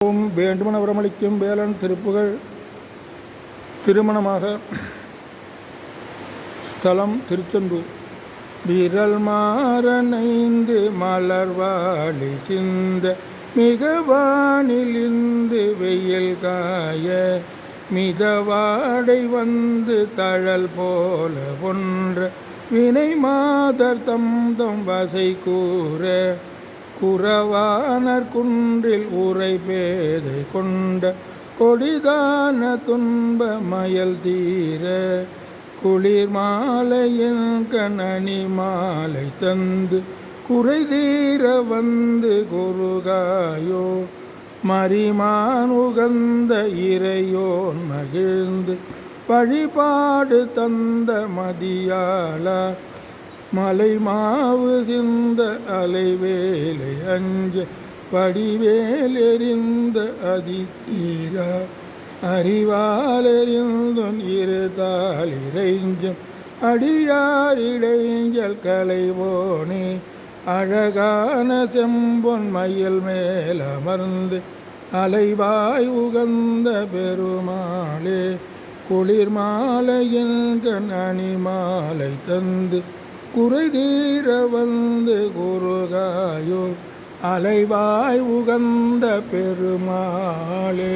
ஓம் வேண்டுமன வரமளிக்கும் வேலன் திருப்புகழ். திருமணமாக ஸ்தலம் திருச்செந்தூர். விரல் மாறனைந்து மலர்வாழி சிந்த மிகவானிலிந்து வெயில் காய மிதவாடை வந்து தழல் போல ஒன்ற வினை மாதர் தம் தம் வசை கூற குறவானர் குன்றில் உரை பேதை கொண்ட கொடிதான துன்ப மயல் தீர குளிர் மாலையின் கணனி மாலை தந்து குறை தீர வந்து குருகாயோ மரிமான் உகந்த இறையோன் மகிழ்ந்து வழிபாடு தந்த மதியாளா மலை மாவு சிந்த அலைவேலை அஞ்ச வடிவேலெறிந்த அதிதீரா அறிவாலெறிந்துன் இருதால் இறைஞ்சும் அடியாரிடைஞ்சல் கலைவோனே அழகான செம்பொன் மயில் மேலமர்ந்து அலைவாய் உகந்த பெருமாளே குளிர் மாலையின் கண் அணிமாலை தந்து குறை தீர வந்து குருகாயோ அலைவாய் உகந்த பெருமாளே.